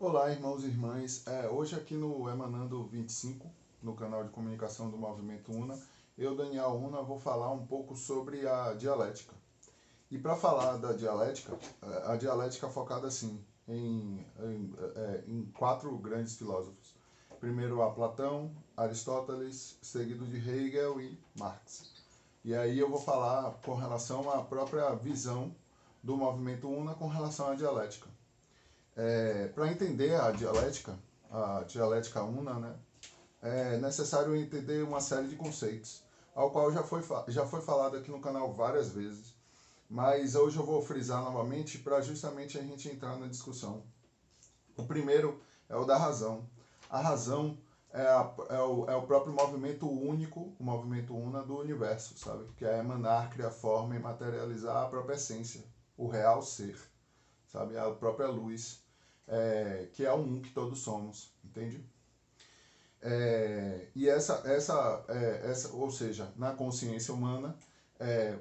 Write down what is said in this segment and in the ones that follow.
Olá, irmãos e irmãs. Hoje aqui no Emanando 25, no canal de comunicação do Movimento UNA, eu, Daniel Una, vou falar um pouco sobre a dialética. E para falar da dialética, a dialética focada assim em quatro grandes filósofos. Primeiro a Platão, Aristóteles, seguido de Hegel e Marx. E aí eu vou falar com relação à própria visão do movimento UNA com relação à dialética. Para entender a dialética una, né, é necessário entender uma série de conceitos, ao qual já foi falado aqui no canal várias vezes, mas hoje eu vou frisar novamente para justamente a gente entrar na discussão. O primeiro é o da razão. A razão é o próprio movimento único, o movimento una do universo, sabe? Que é emanar, criar forma e materializar a própria essência, o real ser, sabe? A própria luz, que é o um que todos somos, entende? E ou seja, na consciência humana,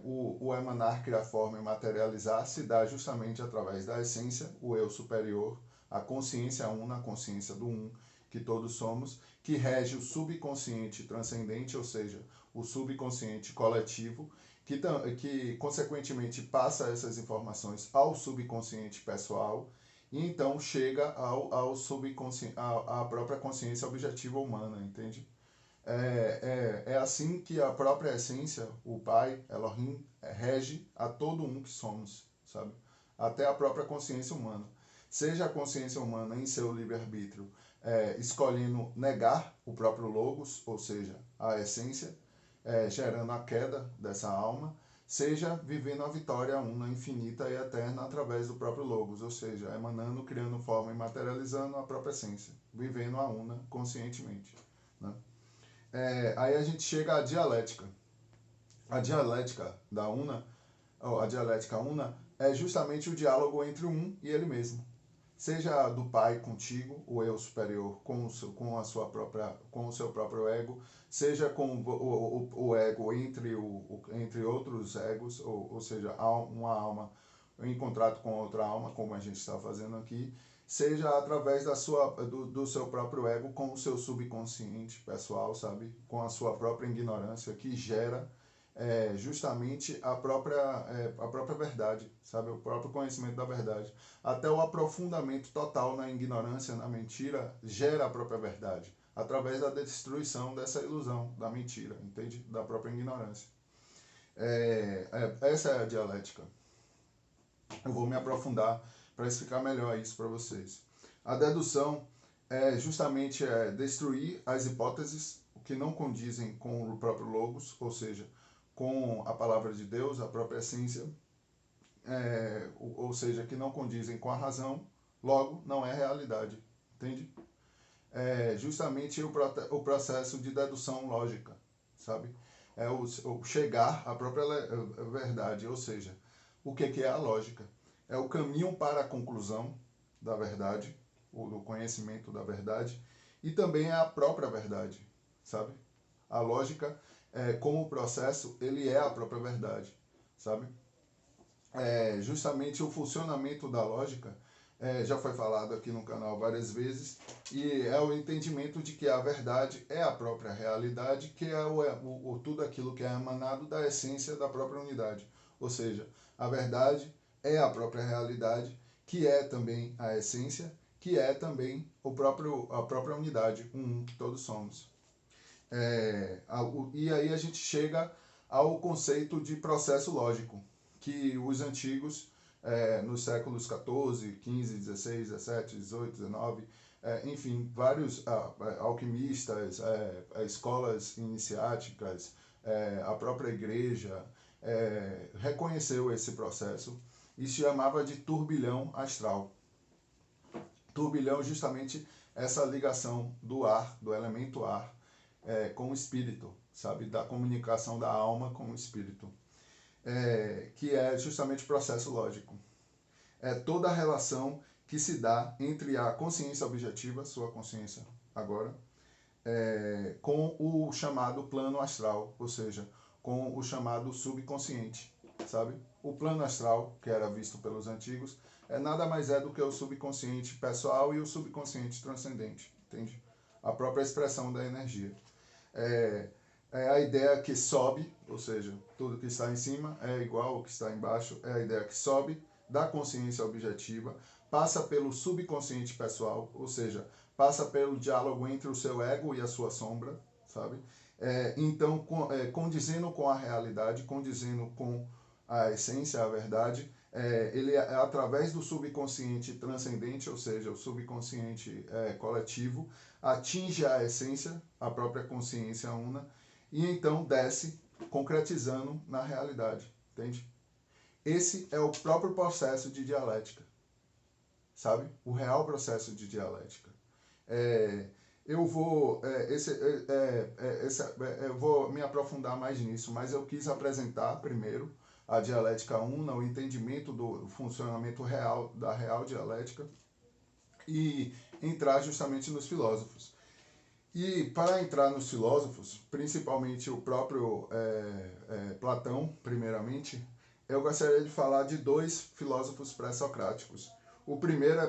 o emanar, criar forma e materializar se dá justamente através da essência, o eu superior, a consciência una, a consciência do um, que todos somos, que rege o subconsciente transcendente, ou seja, o subconsciente coletivo, que consequentemente passa essas informações ao subconsciente pessoal e então chega ao subconsciente, à própria consciência objetiva humana, entende? É assim que a própria essência, o Pai, Elohim, rege a todo um que somos, sabe? Até a própria consciência humana. Seja a consciência humana em seu livre-arbítrio, escolhendo negar o próprio Logos, ou seja, a essência, gerando a queda dessa alma, seja vivendo a vitória una, infinita e eterna através do próprio Logos, ou seja, emanando, criando forma e materializando a própria essência, vivendo a una conscientemente. Né? Aí a gente chega à dialética. A dialética da una, ou a dialética una, é justamente o diálogo entre o um e ele mesmo. Seja do pai contigo, o eu superior, com o seu próprio ego, seja com o ego entre outros egos, ou seja, uma alma em contrato com outra alma, como a gente está fazendo aqui, seja através do seu próprio ego com o seu subconsciente pessoal, sabe? Com a sua própria ignorância, que gera justamente a própria verdade, sabe? O próprio conhecimento da verdade. Até o aprofundamento total na ignorância, na mentira, gera a própria verdade, através da destruição dessa ilusão, da mentira, entende? Da própria ignorância. Essa é a dialética. Eu vou me aprofundar para explicar melhor isso para vocês. A dedução é justamente destruir as hipóteses que não condizem com o próprio logos, ou seja, com a palavra de Deus, a própria essência, ou seja, que não condizem com a razão, logo não é realidade, entende? Justamente o processo de dedução lógica, sabe? O chegar à própria verdade, ou seja, o que é a lógica? É o caminho para a conclusão da verdade, ou do conhecimento da verdade, e também é a própria verdade, sabe? A lógica, como processo, ele é a própria verdade, sabe? Justamente o funcionamento da lógica já foi falado aqui no canal várias vezes, e é o entendimento de que a verdade é a própria realidade, que é tudo aquilo que é emanado da essência da própria unidade. Ou seja, a verdade é a própria realidade, que é também a essência, que é também a própria unidade, um que todos somos. E aí a gente chega ao conceito de processo lógico, que os antigos, nos séculos XIV, XV, XVI, XVII, XVIII, XIX, enfim, vários alquimistas, escolas iniciáticas, a própria igreja, reconheceu esse processo e se chamava de turbilhão astral. Turbilhão justamente essa ligação do ar, do elemento ar, com o espírito, sabe? Da comunicação da alma com o espírito. Que é justamente o processo lógico. É toda a relação que se dá entre a consciência objetiva, sua consciência agora, com o chamado plano astral, ou seja, com o chamado subconsciente, sabe? O plano astral, que era visto pelos antigos, nada mais é do que o subconsciente pessoal e o subconsciente transcendente, entende? A própria expressão da energia. É, é a ideia que sobe, ou seja, tudo que está em cima é igual ao que está embaixo, é a ideia que sobe da consciência objetiva, passa pelo subconsciente pessoal, ou seja, passa pelo diálogo entre o seu ego e a sua sombra, sabe? Então, condizendo com a realidade, condizendo com a essência, a verdade, ele é através do subconsciente transcendente, ou seja, o subconsciente coletivo, atinge a essência, a própria consciência una, e então desce, concretizando na realidade, entende? Esse é o próprio processo de dialética, sabe? O real processo de dialética. Eu vou, eu vou me aprofundar mais nisso, mas eu quis apresentar primeiro a dialética una, o entendimento do funcionamento real, da real dialética, e entrar justamente nos filósofos. E para entrar nos filósofos, principalmente o próprio Platão, primeiramente, eu gostaria de falar de dois filósofos pré-socráticos. O primeiro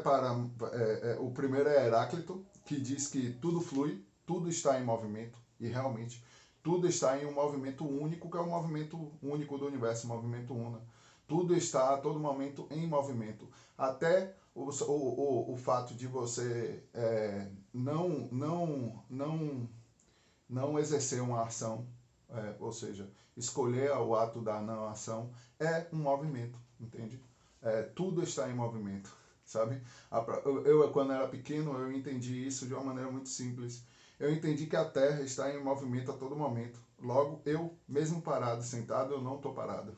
o primeiro é Heráclito, que diz que tudo flui, tudo está em movimento, e realmente tudo está em um movimento único, que é o movimento único do universo, o movimento una. Tudo está a todo momento em movimento. Até o fato de você não exercer uma ação, ou seja, escolher o ato da não ação, é um movimento, entende? Tudo está em movimento, sabe? Quando era pequeno, eu entendi isso de uma maneira muito simples. Eu entendi que a Terra está em movimento a todo momento. Logo, eu, mesmo parado, sentado, eu não estou parado,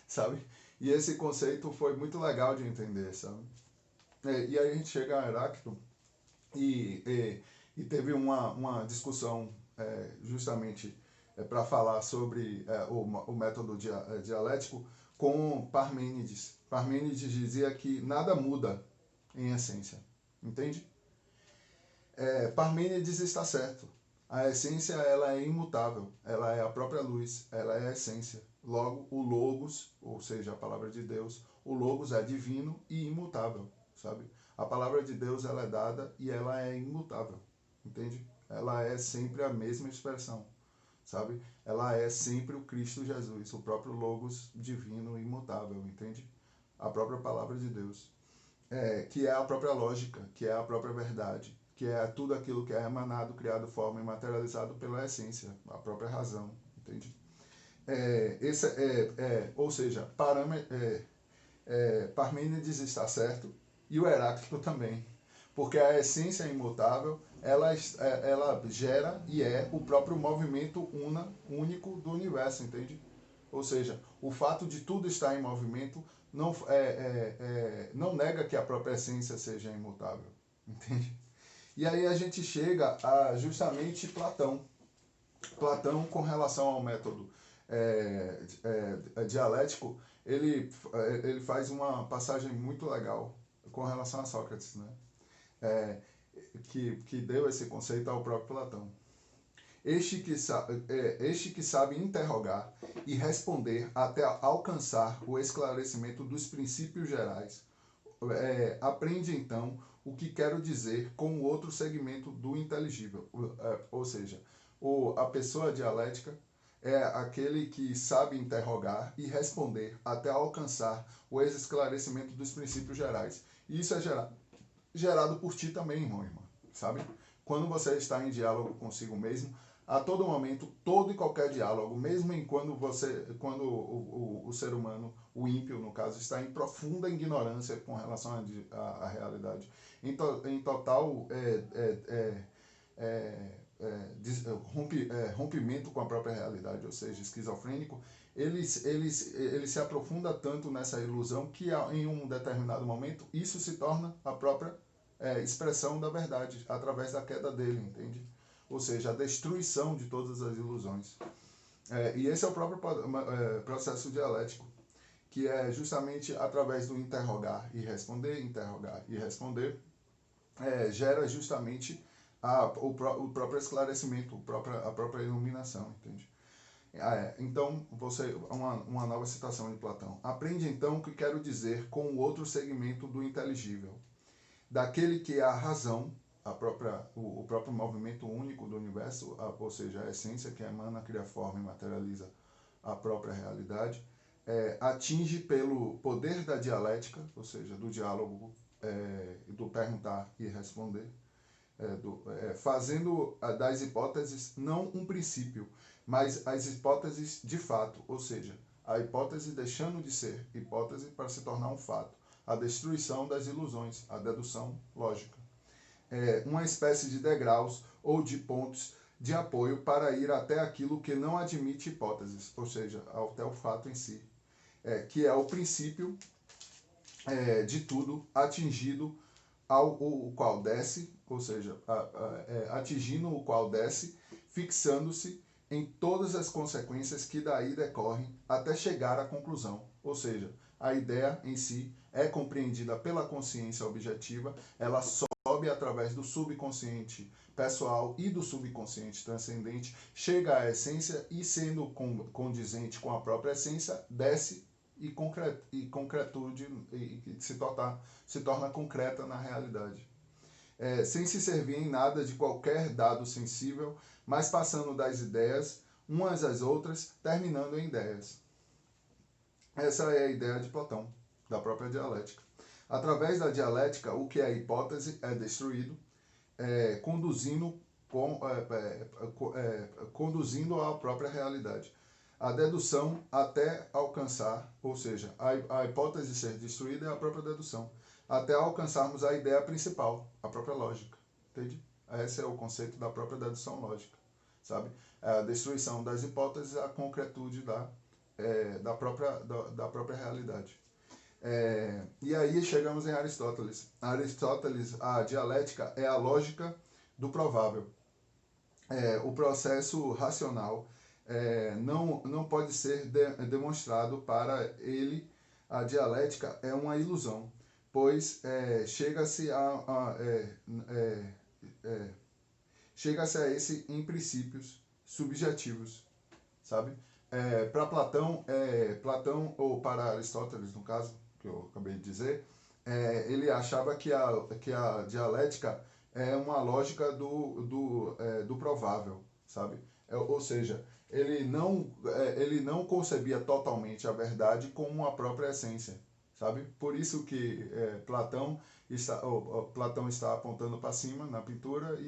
sabe? E esse conceito foi muito legal de entender, sabe? E aí a gente chega a Heráclito e teve uma discussão justamente para falar sobre o método dialético com Parmênides. Parmênides dizia que nada muda em essência, entende? Parmênides está certo. A essência ela é imutável, ela é a própria luz, ela é a essência. Logo, o Logos, ou seja, a palavra de Deus, o Logos é divino e imutável, sabe? A palavra de Deus ela é dada e ela é imutável, entende? Ela é sempre a mesma expressão, sabe? Ela é sempre o Cristo Jesus, o próprio Logos divino e imutável, entende? A própria palavra de Deus, que é a própria lógica, que é a própria verdade, que é tudo aquilo que é emanado, criado, forma e materializado pela essência, a própria razão, entende? Ou seja, Parmênides está certo e o Heráclito também, porque a essência imutável ela gera e é o próprio movimento único do universo, entende? Ou seja, o fato de tudo estar em movimento não nega que a própria essência seja imutável, entende? E aí a gente chega a justamente Platão. Platão, com relação ao método dialético, ele faz uma passagem muito legal com relação a Sócrates, né? Que deu esse conceito ao próprio Platão. Este que sabe interrogar e responder até alcançar o esclarecimento dos princípios gerais, aprende então o que quero dizer com o outro segmento do inteligível, ou seja, a pessoa dialética é aquele que sabe interrogar e responder até alcançar o esclarecimento dos princípios gerais. E isso é gerado por ti também, irmão e irmã, sabe? Quando você está em diálogo consigo mesmo, a todo momento, todo e qualquer diálogo, mesmo quando o ser humano, o ímpio no caso, está em profunda ignorância com relação à realidade, em total rompimento com a própria realidade, ou seja, esquizofrênico, ele se aprofunda tanto nessa ilusão que em um determinado momento isso se torna a própria expressão da verdade, através da queda dele, entende? Ou seja, a destruição de todas as ilusões. E esse é o próprio processo dialético, que é justamente através do interrogar e responder, gera justamente o próprio esclarecimento, a própria iluminação, entende? Então, uma nova citação de Platão. Aprende então o que quero dizer com o outro segmento do inteligível, daquele que é a razão, o próprio movimento único do universo, ou seja, a essência que emana, cria forma e materializa a própria realidade, atinge pelo poder da dialética, ou seja, do diálogo, do perguntar e responder, fazendo das hipóteses não um princípio, mas as hipóteses de fato, ou seja, a hipótese deixando de ser hipótese para se tornar um fato, a destruição das ilusões, a dedução lógica. Uma espécie de degraus ou de pontos de apoio para ir até aquilo que não admite hipóteses, ou seja, até o fato em si, que é o princípio de tudo atingido ao o qual desce, ou seja, atingindo o qual desce, fixando-se em todas as consequências que daí decorrem até chegar à conclusão. Ou seja, a ideia em si é compreendida pela consciência objetiva, ela sobe através do subconsciente pessoal e do subconsciente transcendente, chega à essência e, sendo condizente com a própria essência, desce e concretude e se torna concreta na realidade. Sem se servir em nada de qualquer dado sensível, mas passando das ideias umas às outras, terminando em ideias. Essa é a ideia de Platão, da própria dialética. Através da dialética, o que é hipótese é destruído, conduzindo conduzindo à própria realidade. A dedução até alcançar, ou seja, a hipótese ser destruída é a própria dedução, até alcançarmos a ideia principal, a própria lógica. Entende? Esse é o conceito da própria dedução lógica, sabe? A destruição das hipóteses, a concretude da própria realidade. E aí chegamos em Aristóteles. Aristóteles, a dialética é a lógica do provável. O processo racional não pode ser demonstrado para ele. A dialética é uma ilusão, pois chega-se chega-se a esse em princípios subjetivos, sabe? Para Platão, ou para Aristóteles, no caso, que eu acabei de dizer, ele achava que a dialética é uma lógica do provável, sabe? Ou seja, ele não concebia totalmente a verdade como a própria essência, sabe? Por isso que Platão está apontando para cima na pintura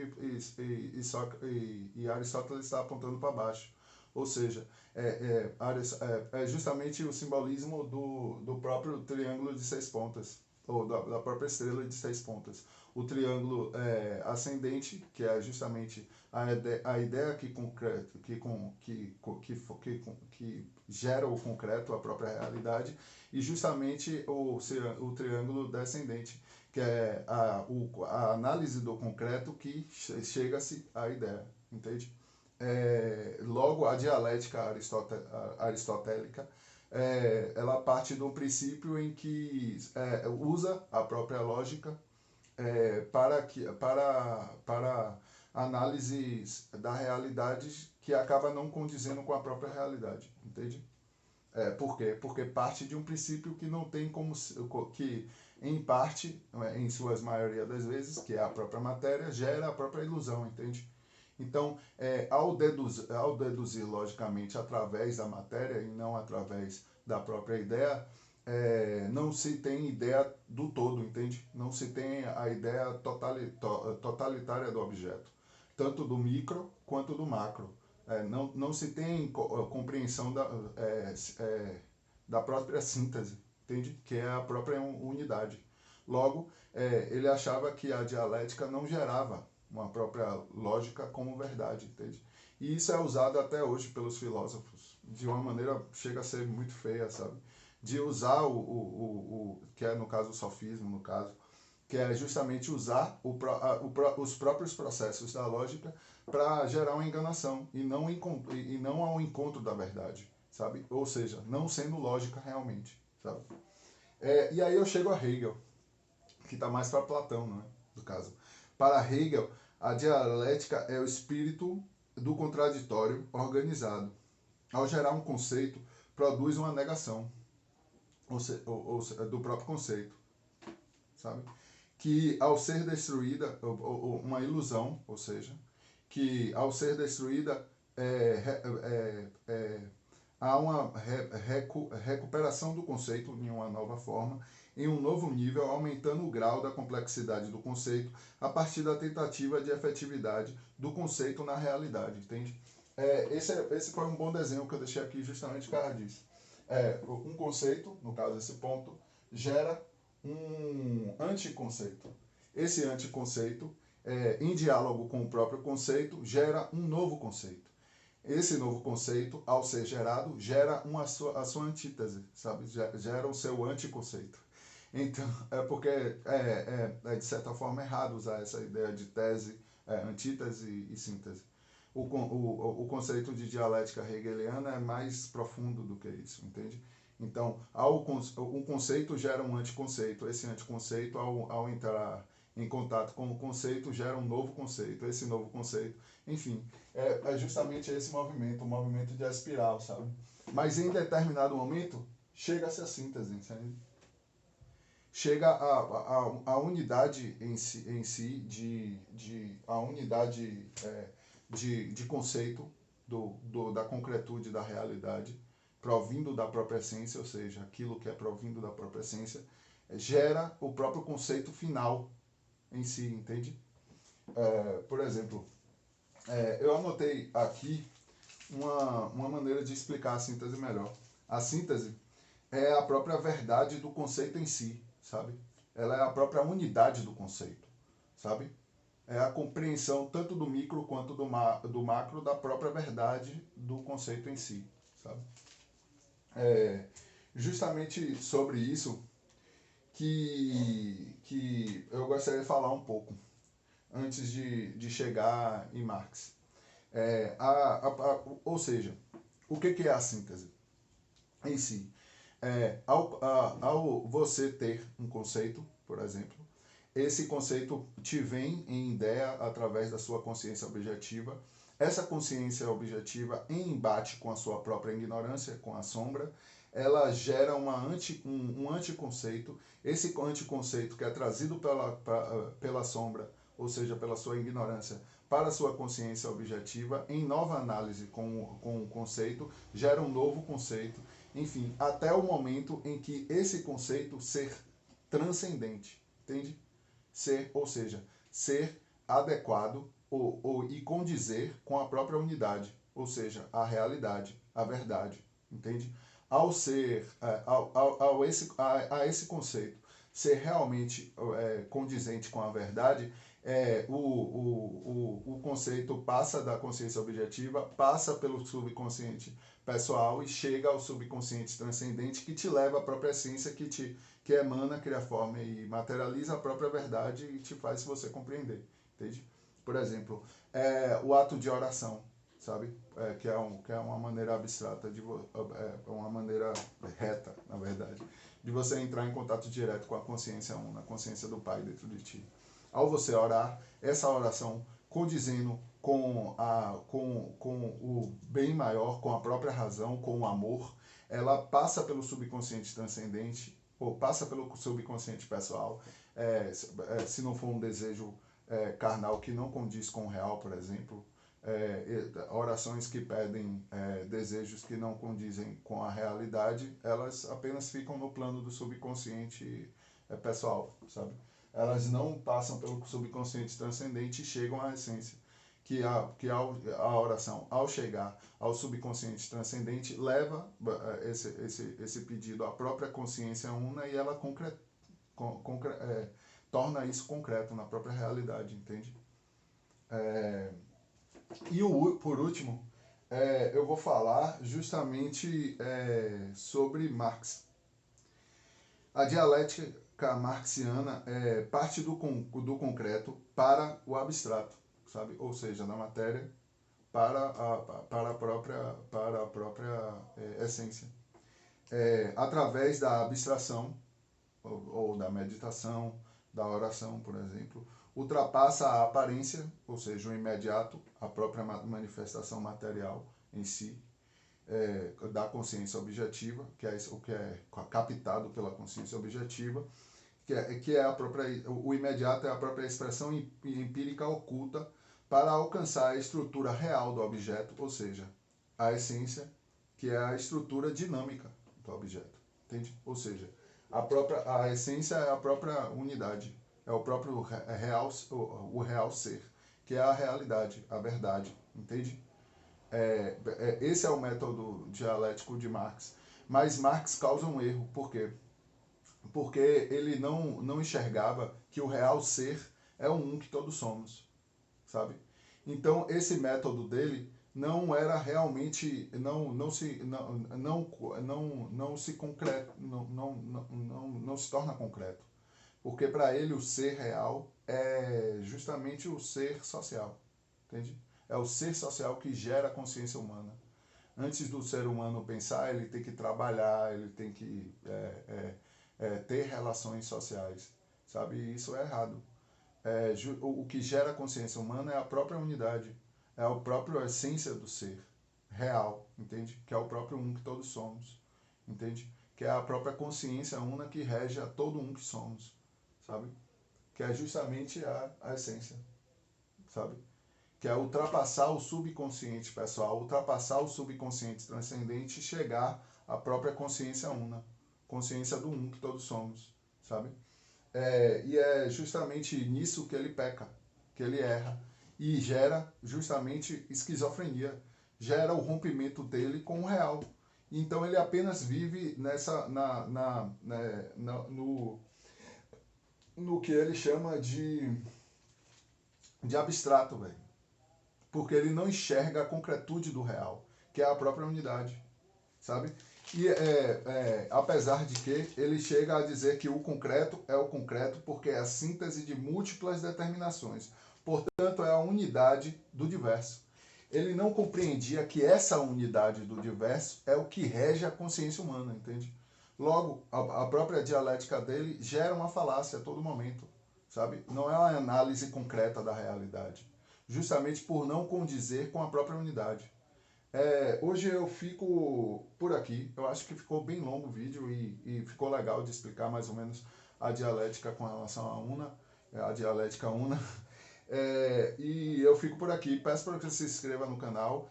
e Aristóteles está apontando para baixo. Ou seja, é justamente o simbolismo do próprio triângulo de 6 pontas, ou da própria estrela de 6 pontas. O triângulo ascendente, que é justamente a ideia que gera o concreto, a própria realidade, e justamente o triângulo descendente, que é a análise do concreto que chega-se à ideia, entende? Logo, a dialética aristotélica ela parte do princípio em que usa a própria lógica para análises da realidade que acaba não condizendo com a própria realidade, entende? Por quê? Porque parte de um princípio que não tem como que em parte, em suas maioria das vezes, que é a própria matéria, gera a própria ilusão, entende? Então, ao deduzir logicamente através da matéria e não através da própria ideia, não se tem ideia do todo, entende? Não se tem a ideia totalitária do objeto, tanto do micro quanto do macro. Não se tem compreensão da própria síntese, entende? Que é a própria unidade. Logo, ele achava que a dialética não gerava uma própria lógica como verdade, entende? E isso é usado até hoje pelos filósofos, de uma maneira chega a ser muito feia, sabe? De usar que é no caso o sofismo, no caso, que é justamente usar os próprios processos da lógica para gerar uma enganação e não ao encontro da verdade, sabe? Ou seja, não sendo lógica realmente, sabe? E aí eu chego a Hegel, que está mais para Platão, não é? No caso. Para Hegel, a dialética é o espírito do contraditório organizado. ao gerar um conceito, produz uma negação do próprio conceito, sabe? Que ao ser destruída, uma ilusão, ou seja, que ao ser destruída há uma recuperação do conceito em uma nova forma, em um novo nível, aumentando o grau da complexidade do conceito a partir da tentativa de efetividade do conceito na realidade, entende? Esse foi um bom desenho que eu deixei aqui justamente por causa disso. Um conceito, no caso esse ponto, gera um anticonceito. Esse anticonceito, em diálogo com o próprio conceito, gera um novo conceito. Esse novo conceito, ao ser gerado, gera a sua antítese, sabe? Gera o seu anticonceito. Então, porque de certa forma errado usar essa ideia de tese, antítese e síntese. O conceito de dialética hegeliana é mais profundo do que isso, entende? Então, um conceito gera um anticonceito. Esse anticonceito, ao entrar em contato com o conceito, gera um novo conceito. Esse novo conceito, enfim, é justamente esse movimento, o movimento de espiral, sabe? Mas em determinado momento, chega-se à síntese, sabe? Chega a unidade em si a unidade de conceito da concretude da realidade, provindo da própria essência, ou seja, aquilo que é provindo da própria essência, gera o próprio conceito final em si, entende? Por exemplo, eu anotei aqui uma maneira de explicar a síntese melhor. A síntese é a própria verdade do conceito em si, sabe? Ela é a própria unidade do conceito, sabe? É a compreensão tanto do micro quanto do macro da própria verdade do conceito em si, sabe? Justamente sobre isso que eu gostaria de falar um pouco antes de chegar em Marx. Ou seja, o que é a síntese em si? Ao você ter um conceito, por exemplo, esse conceito te vem em ideia através da sua consciência objetiva. Essa consciência objetiva, em embate com a sua própria ignorância, com a sombra, ela gera um anticonceito. Esse anticonceito que é trazido pela sombra, ou seja, pela sua ignorância, para a sua consciência objetiva, em nova análise com o conceito, gera um novo conceito. Enfim, até o momento em que esse conceito ser transcendente, entende? Ou seja, ser adequado e condizer com a própria unidade, ou seja, a realidade, a verdade, entende? Ao ser, a esse conceito ser realmente condizente com a verdade, o conceito passa da consciência objetiva, passa pelo subconsciente pessoal e chega ao subconsciente transcendente que te leva à própria essência que emana, cria forma e materializa a própria verdade e te faz você compreender, entende? Por exemplo, o ato de oração, sabe? Que é uma maneira abstrata, uma maneira reta, na verdade, de você entrar em contato direto com a consciência una, a consciência do Pai dentro de ti. Ao você orar, essa oração condizendo com o bem maior, com a própria razão, com o amor, ela passa pelo subconsciente transcendente, ou passa pelo subconsciente pessoal, se não for um desejo carnal que não condiz com o real, por exemplo, orações que pedem desejos que não condizem com a realidade, elas apenas ficam no plano do subconsciente pessoal, sabe? Elas não passam pelo subconsciente transcendente e chegam à essência. A oração, ao chegar ao subconsciente transcendente, leva esse pedido à própria consciência una e ela torna isso concreto na própria realidade, entende? Por último, eu vou falar justamente sobre Marx. A dialética marxiana parte do concreto para o abstrato, sabe? Ou seja, da matéria para a própria essência. Através da abstração, ou da meditação, da oração, por exemplo, ultrapassa a aparência, ou seja, o imediato, a própria manifestação material em si, da consciência objetiva, que é o que é captado pela consciência objetiva, que é a própria, o imediato é a própria expressão empírica oculta para alcançar a estrutura real do objeto, ou seja, a essência, que é a estrutura dinâmica do objeto, entende? Ou seja, a essência é a própria unidade, é o próprio real, o real ser, que é a realidade, a verdade, entende? Esse é o método dialético de Marx. Mas Marx causa um erro, por quê? Porque ele não enxergava que o real ser é o um que todos somos, sabe? Então esse método dele não era realmente, não se concreto, não se torna concreto, porque para ele o ser real é justamente o ser social, entende? É o ser social que gera a consciência humana. Antes do ser humano pensar, ele tem que trabalhar, ele tem que ter relações sociais, sabe? E isso é errado. O que gera a consciência humana é a própria unidade, é a própria essência do ser real, entende? Que é o próprio um que todos somos, entende? Que é a própria consciência una que rege a todo um que somos, sabe? Que é justamente a essência, sabe? Que é ultrapassar o subconsciente pessoal, ultrapassar o subconsciente transcendente e chegar à própria consciência una, consciência do um que todos somos, sabe? E é justamente nisso que ele peca, que ele erra, e gera justamente esquizofrenia, gera o rompimento dele com o real. Então ele apenas vive no que ele chama de abstrato, velho. Porque ele não enxerga a concretude do real, que é a própria unidade, sabe? E apesar de que ele chega a dizer que o concreto é o concreto porque é a síntese de múltiplas determinações, portanto é a unidade do diverso. Ele não compreendia que essa unidade do diverso é o que rege a consciência humana, entende? Logo, a própria dialética dele gera uma falácia a todo momento, sabe? Não é uma análise concreta da realidade, justamente por não condizer com a própria unidade. Hoje eu fico por aqui. Eu acho que ficou bem longo o vídeo e ficou legal de explicar mais ou menos a dialética com relação à una, a dialética una. E eu fico por aqui. Peço para que você se inscreva no canal.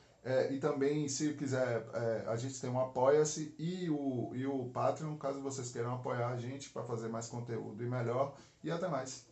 E também, se quiser, a gente tem um Apoia-se e o Patreon, caso vocês queiram apoiar a gente para fazer mais conteúdo e melhor. E até mais.